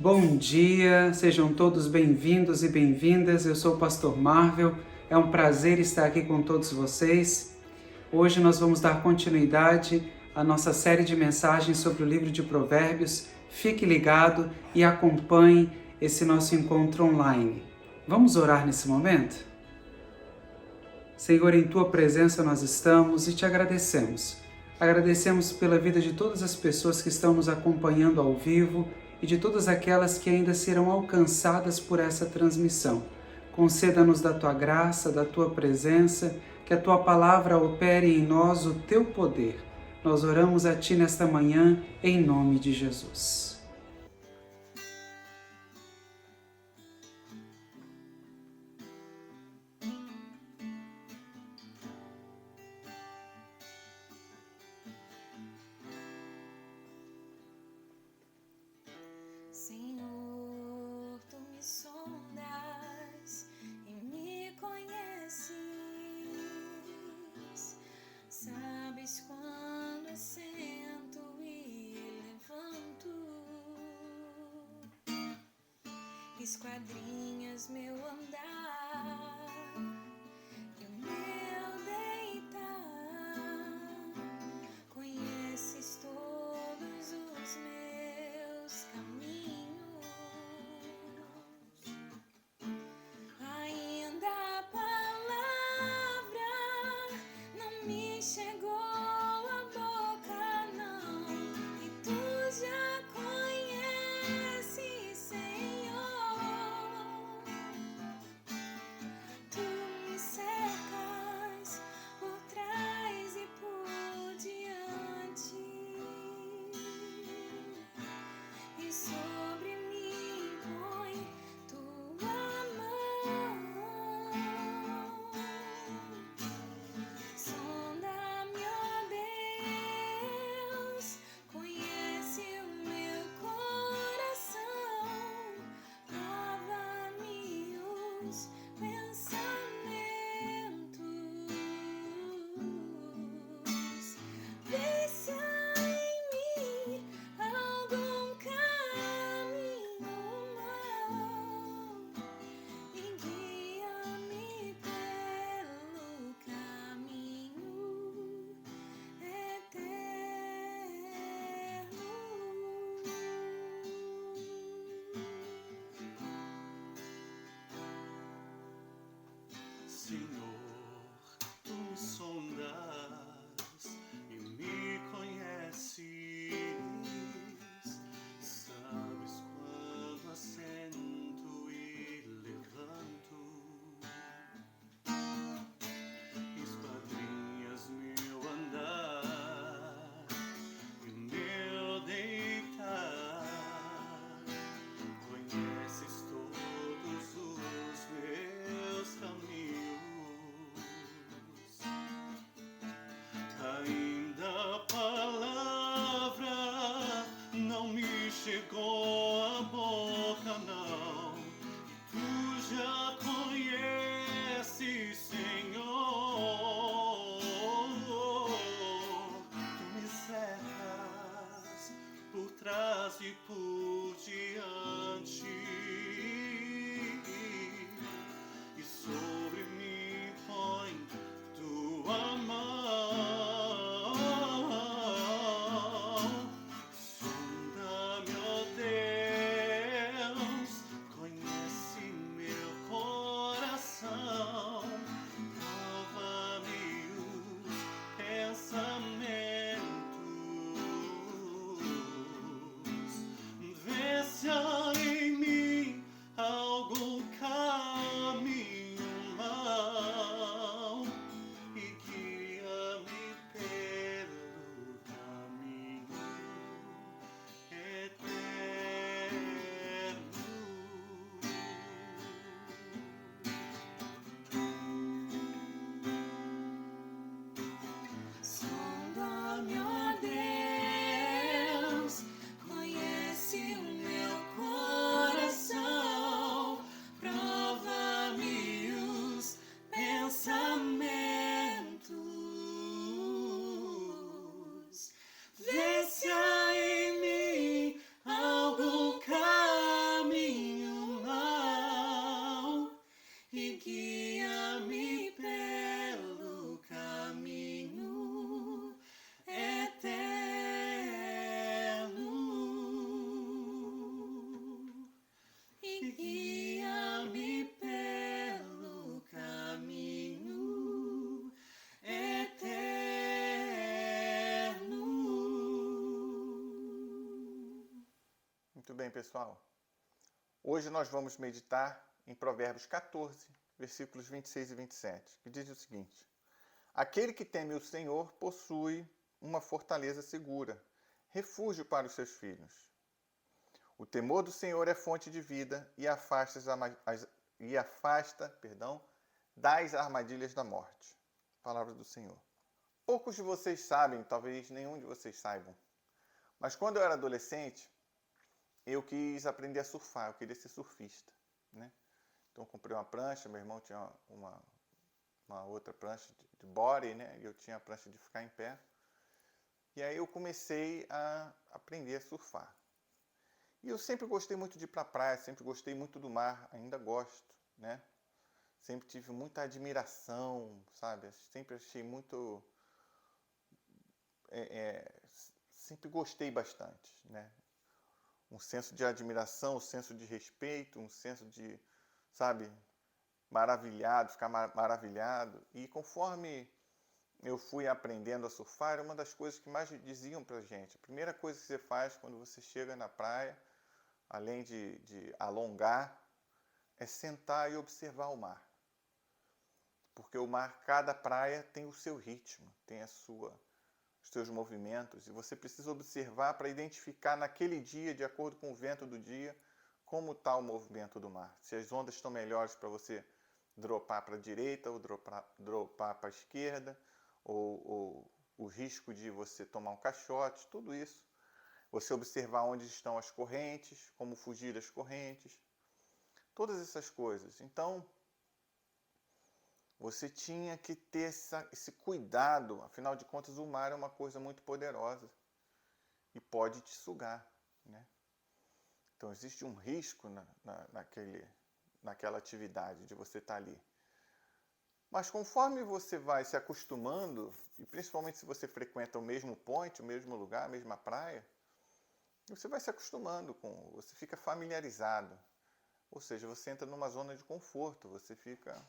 Bom dia, sejam todos bem-vindos e bem-vindas. Eu sou o Pastor Marvel, é um prazer estar aqui com todos vocês. Hoje nós vamos dar continuidade à nossa série de mensagens sobre o livro de Provérbios. Fique ligado e acompanhe esse nosso encontro online. Vamos orar nesse momento? Senhor, em Tua presença nós estamos e te agradecemos. Agradecemos pela vida de todas as pessoas que estão nos acompanhando ao vivo e de todas aquelas que ainda serão alcançadas por essa transmissão. Conceda-nos da Tua graça, da Tua presença, que a Tua palavra opere em nós o Teu poder. Nós oramos a Ti nesta manhã, em nome de Jesus. Senhor, tu me sondas e me conheces, sabes quando assento e levanto, esquadrinhas meu andar e o meu deitar, conheces todos os meus caminhos. Ainda a palavra não me chegou à boca, não, e tu já conheces, Senhor. Tu me cercas por trás e por diante, e sobre mim põe tua mão. Sonda-me, ó Deus, conhece o meu coração, prova-me os pensamentos, vê se há em mim algum caminho mau e guia-me pelo caminho eterno. Senhor, tu me sondas e me conheces, sabes quando assento e levanto, esquadrinhas meu andar e o meu deitar, conheces todos os meus caminhos. Ainda a palavra não me chegou à boca, não, e tu já conheces, Senhor. Tu me cercas por trás e por diante, e sobre mim põe tua mão. Sonda-me, ó Deus, conhece meu coração, prova-me os pensamentos, bem, pessoal? Hoje nós vamos meditar em Provérbios 14, versículos 26 e 27, que diz o seguinte: Aquele que teme o Senhor possui uma fortaleza segura, refúgio para os seus filhos. O temor do Senhor é fonte de vida e afasta, das armadilhas da morte. Palavra do Senhor. Poucos de vocês sabem, talvez nenhum de vocês saibam, mas quando eu era adolescente, eu quis aprender a surfar, eu queria ser surfista, né? Então eu comprei uma prancha, meu irmão tinha uma outra prancha de body, né? E eu tinha a prancha de ficar em pé. E aí eu comecei a aprender a surfar. E eu sempre gostei muito de ir para a praia, sempre gostei muito do mar, ainda gosto, né? Sempre tive muita admiração, sabe? Sempre achei muito... sempre gostei bastante, né? Um senso de admiração, um senso de respeito, um senso de, sabe, maravilhado, ficar maravilhado. E conforme eu fui aprendendo a surfar, uma das coisas que mais diziam pra gente, a primeira coisa que você faz quando você chega na praia, além de alongar, é sentar e observar o mar. Porque o mar, cada praia tem o seu ritmo, tem os seus movimentos, e você precisa observar para identificar naquele dia, de acordo com o vento do dia, como está o movimento do mar. Se as ondas estão melhores para você dropar para a direita ou dropar para a esquerda, ou o risco de você tomar um caixote, tudo isso. Você observar onde estão as correntes, como fugir das correntes, todas essas coisas. Então, você tinha que ter esse cuidado, afinal de contas o mar é uma coisa muito poderosa e pode te sugar, né? Então existe um risco naquela atividade de você estar ali. Mas conforme você vai se acostumando, e principalmente se você frequenta o mesmo point, o mesmo lugar, a mesma praia, você vai se acostumando você fica familiarizado. Ou seja, você entra numa zona de conforto, você fica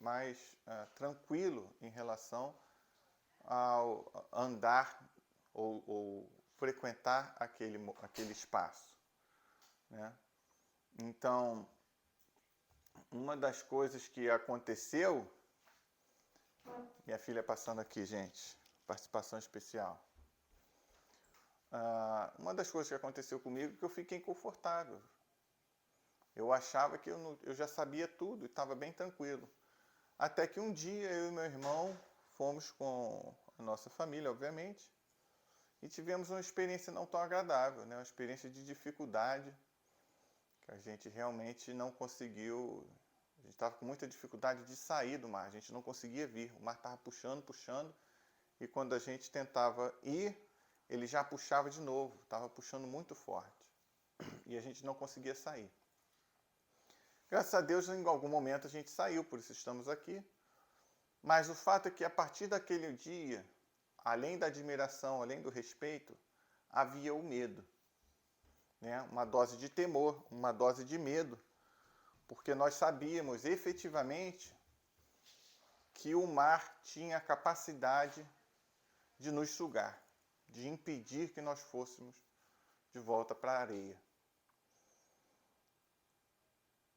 mais tranquilo em relação ao andar ou frequentar aquele espaço, né? Então, uma das coisas que aconteceu, minha filha passando aqui, gente, participação especial. Uma das coisas que aconteceu comigo é que eu fiquei confortável. Eu achava que eu já sabia tudo e estava bem tranquilo. Até que um dia eu e meu irmão fomos com a nossa família, obviamente, e tivemos uma experiência não tão agradável, né? Uma experiência de dificuldade, que a gente realmente não conseguiu. A gente estava com muita dificuldade de sair do mar, a gente não conseguia vir. O mar estava puxando, puxando, e quando a gente tentava ir, ele já puxava de novo, estava puxando muito forte. E a gente não conseguia sair. Graças a Deus, em algum momento a gente saiu, por isso estamos aqui. Mas o fato é que a partir daquele dia, além da admiração, além do respeito, havia o medo, né? Uma dose de temor, uma dose de medo, porque nós sabíamos efetivamente que o mar tinha a capacidade de nos sugar, de impedir que nós fôssemos de volta para a areia.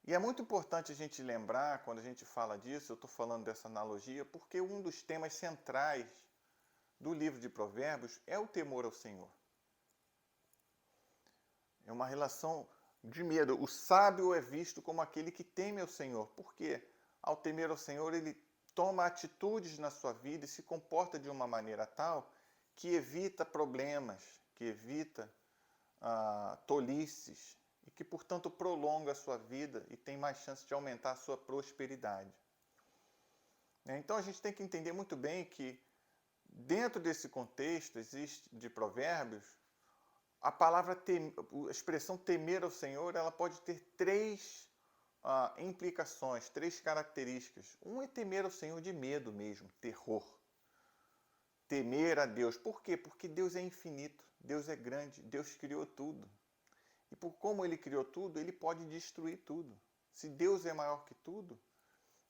E é muito importante a gente lembrar, quando a gente fala disso, eu estou falando dessa analogia, porque um dos temas centrais do livro de Provérbios é o temor ao Senhor. É uma relação de medo. O sábio é visto como aquele que teme ao Senhor. Por quê? Ao temer ao Senhor, ele toma atitudes na sua vida e se comporta de uma maneira tal que evita problemas, que evita tolices, e que, portanto, prolonga a sua vida e tem mais chance de aumentar a sua prosperidade. Então a gente tem que entender muito bem que, dentro desse contexto de Provérbios, a expressão temer ao Senhor, ela pode ter três implicações, três características. Um é temer ao Senhor de medo mesmo, terror. Temer a Deus. Por quê? Porque Deus é infinito, Deus é grande, Deus criou tudo. E por como ele criou tudo, ele pode destruir tudo. Se Deus é maior que tudo,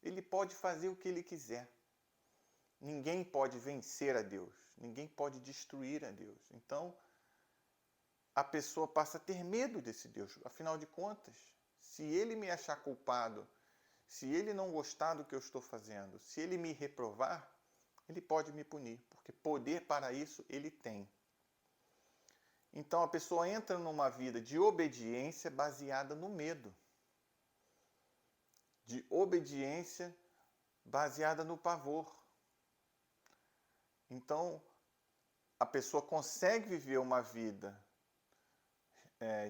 ele pode fazer o que ele quiser. Ninguém pode vencer a Deus. Ninguém pode destruir a Deus. Então, a pessoa passa a ter medo desse Deus. Afinal de contas, se ele me achar culpado, se ele não gostar do que eu estou fazendo, se ele me reprovar, ele pode me punir, porque poder para isso ele tem. Então a pessoa entra numa vida de obediência baseada no medo, de obediência baseada no pavor. Então a pessoa consegue viver uma vida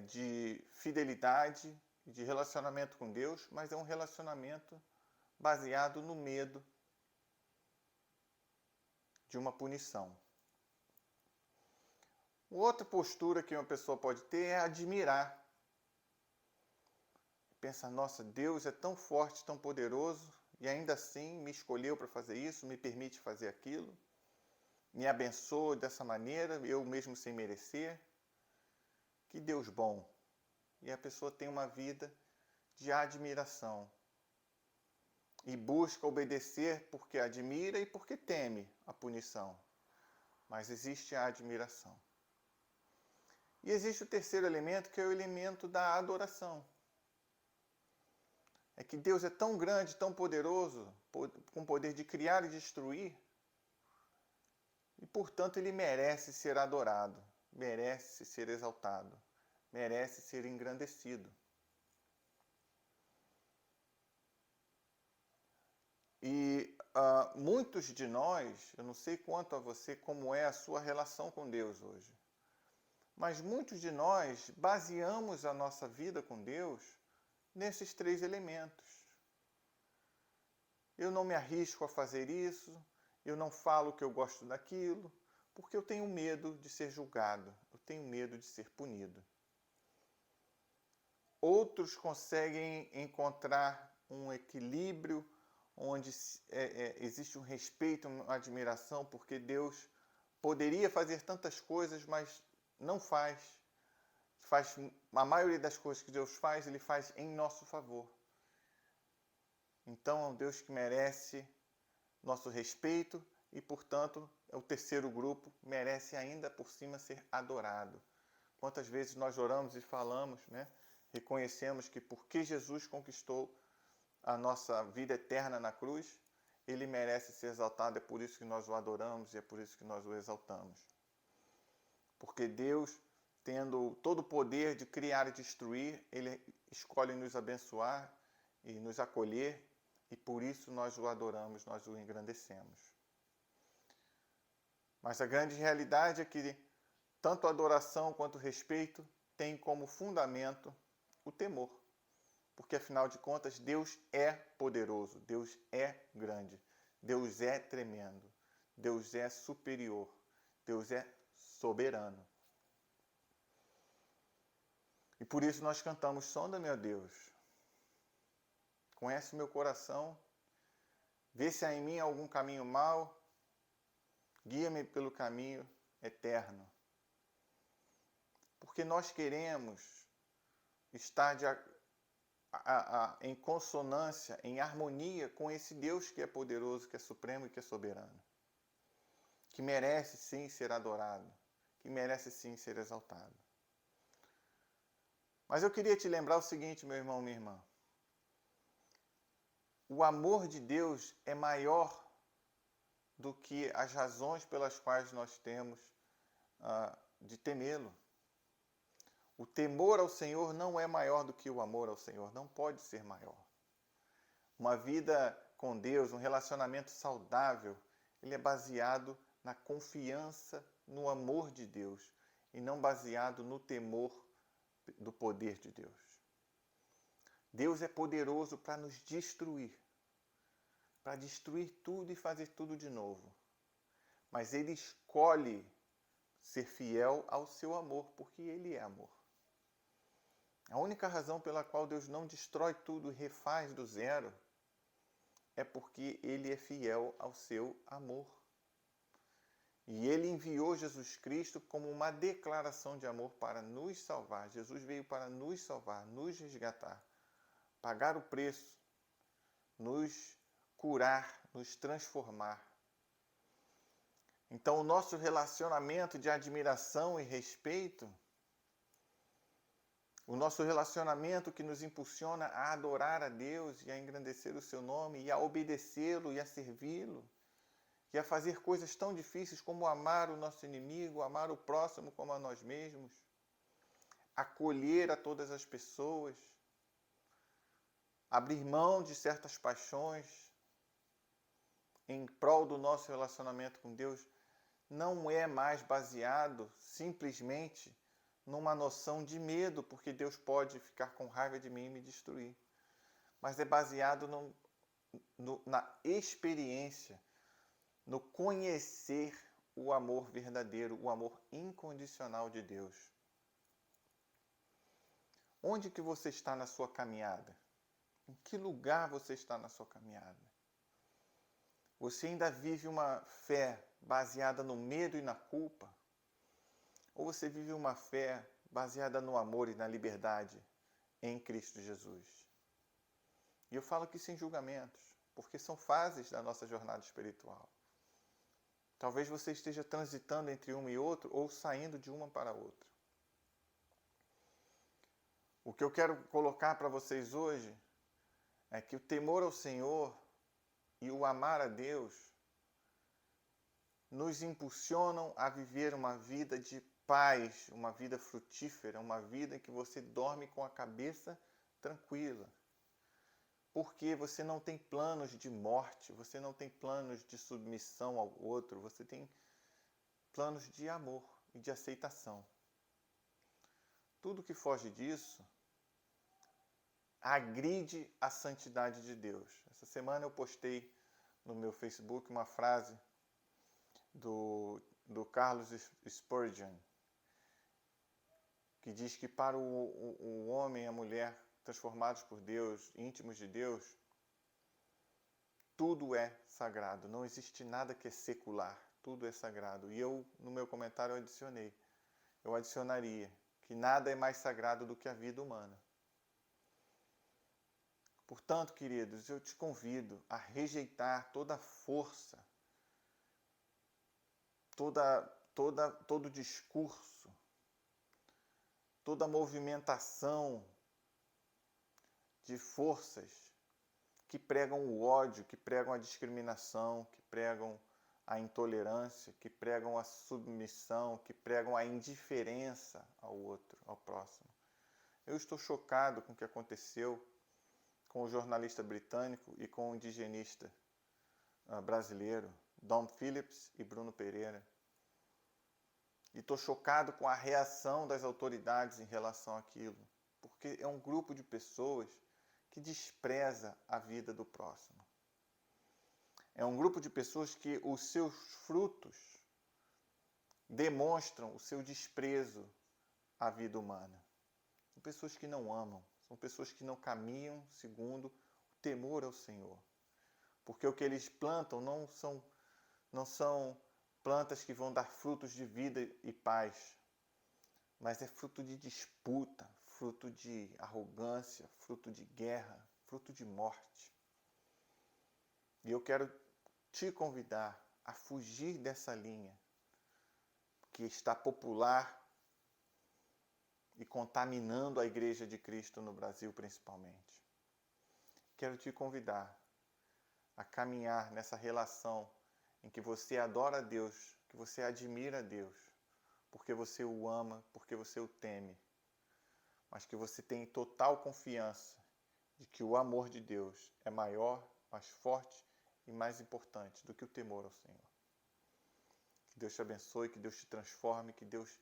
de fidelidade, de relacionamento com Deus, mas é um relacionamento baseado no medo de uma punição. Outra postura que uma pessoa pode ter é admirar. Pensa, nossa, Deus é tão forte, tão poderoso, e ainda assim me escolheu para fazer isso, me permite fazer aquilo, me abençoa dessa maneira, eu mesmo sem merecer. Que Deus bom. E a pessoa tem uma vida de admiração. E busca obedecer porque admira e porque teme a punição. Mas existe a admiração. E existe o terceiro elemento, que é o elemento da adoração. É que Deus é tão grande, tão poderoso, com o poder de criar e destruir, e portanto ele merece ser adorado, merece ser exaltado, merece ser engrandecido. E muitos de nós, eu não sei quanto a você, como é a sua relação com Deus hoje, mas muitos de nós baseamos a nossa vida com Deus nesses três elementos. Eu não me arrisco a fazer isso, eu não falo que eu gosto daquilo, porque eu tenho medo de ser julgado, eu tenho medo de ser punido. Outros conseguem encontrar um equilíbrio onde existe um respeito, uma admiração, porque Deus poderia fazer tantas coisas, mas não faz. A maioria das coisas que Deus faz, Ele faz em nosso favor. Então é um Deus que merece nosso respeito e, portanto, o terceiro grupo merece ainda por cima ser adorado. Quantas vezes nós oramos e falamos, né? Reconhecemos que porque Jesus conquistou a nossa vida eterna na cruz, Ele merece ser exaltado, é por isso que nós o adoramos e é por isso que nós o exaltamos. Porque Deus, tendo todo o poder de criar e destruir, Ele escolhe nos abençoar e nos acolher, e por isso nós o adoramos, nós o engrandecemos. Mas a grande realidade é que tanto a adoração quanto o respeito têm como fundamento o temor. Porque, afinal de contas, Deus é poderoso, Deus é grande, Deus é tremendo, Deus é superior, Deus é soberano. E por isso nós cantamos, sonda-me, ó Deus, conhece o meu coração, vê se há em mim algum caminho mau, guia-me pelo caminho eterno. Porque nós queremos estar em consonância, em harmonia com esse Deus que é poderoso, que é supremo e que é soberano. Que merece sim ser adorado, que merece sim ser exaltado. Mas eu queria te lembrar o seguinte, meu irmão, minha irmã. O amor de Deus é maior do que as razões pelas quais nós temos de temê-lo. O temor ao Senhor não é maior do que o amor ao Senhor, não pode ser maior. Uma vida com Deus, um relacionamento saudável, ele é baseado na confiança no amor de Deus e não baseado no temor do poder de Deus. Deus é poderoso para nos destruir, para destruir tudo e fazer tudo de novo. Mas Ele escolhe ser fiel ao seu amor, porque Ele é amor. A única razão pela qual Deus não destrói tudo e refaz do zero é porque Ele é fiel ao seu amor. E Ele enviou Jesus Cristo como uma declaração de amor para nos salvar. Jesus veio para nos salvar, nos resgatar, pagar o preço, nos curar, nos transformar. Então, o nosso relacionamento de admiração e respeito O nosso relacionamento que nos impulsiona a adorar a Deus e a engrandecer o seu nome e a obedecê-lo e a servi-lo e a fazer coisas tão difíceis como amar o nosso inimigo, amar o próximo como a nós mesmos, acolher a todas as pessoas, abrir mão de certas paixões em prol do nosso relacionamento com Deus, não é mais baseado simplesmente numa noção de medo, porque Deus pode ficar com raiva de mim e me destruir. Mas é baseado na experiência, no conhecer o amor verdadeiro, o amor incondicional de Deus. Onde que você está na sua caminhada? Em que lugar você está na sua caminhada? Você ainda vive uma fé baseada no medo e na culpa? Ou você vive uma fé baseada no amor e na liberdade em Cristo Jesus? E eu falo aqui sem julgamentos, porque são fases da nossa jornada espiritual. Talvez você esteja transitando entre uma e outra ou saindo de uma para outra. O que eu quero colocar para vocês hoje é que o temor ao Senhor e o amar a Deus nos impulsionam a viver uma vida de paz, uma vida frutífera, uma vida em que você dorme com a cabeça tranquila. Porque você não tem planos de morte, você não tem planos de submissão ao outro, você tem planos de amor e de aceitação. Tudo que foge disso agride a santidade de Deus. Essa semana eu postei no meu Facebook uma frase do Charles Spurgeon, que diz que para o homem e a mulher transformados por Deus, íntimos de Deus, tudo é sagrado. Não existe nada que é secular. Tudo é sagrado. E eu, no meu comentário, eu adicionaria que nada é mais sagrado do que a vida humana. Portanto, queridos, eu te convido a rejeitar toda força, todo discurso, toda movimentação de forças que pregam o ódio, que pregam a discriminação, que pregam a intolerância, que pregam a submissão, que pregam a indiferença ao outro, ao próximo. Eu estou chocado com o que aconteceu com o jornalista britânico e com o indigenista brasileiro, Dom Phillips e Bruno Pereira. E estou chocado com a reação das autoridades em relação àquilo, porque é um grupo de pessoas que despreza a vida do próximo. É um grupo de pessoas que os seus frutos demonstram o seu desprezo à vida humana. São pessoas que não amam, são pessoas que não caminham segundo o temor ao Senhor. Porque o que eles plantam não são plantas que vão dar frutos de vida e paz, mas é fruto de disputa, fruto de arrogância, fruto de guerra, fruto de morte. E eu quero te convidar a fugir dessa linha que está popular e contaminando a Igreja de Cristo no Brasil principalmente. Quero te convidar a caminhar nessa relação em que você adora a Deus, que você admira a Deus, porque você o ama, porque você o teme, mas que você tem total confiança de que o amor de Deus é maior, mais forte e mais importante do que o temor ao Senhor. Que Deus te abençoe, que Deus te transforme, que Deus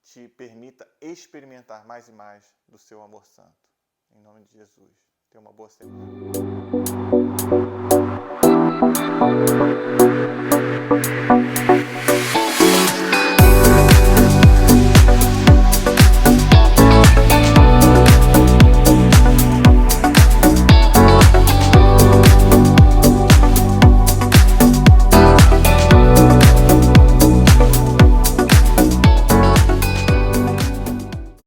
te permita experimentar mais e mais do seu amor santo. Em nome de Jesus. Tenha uma boa semana.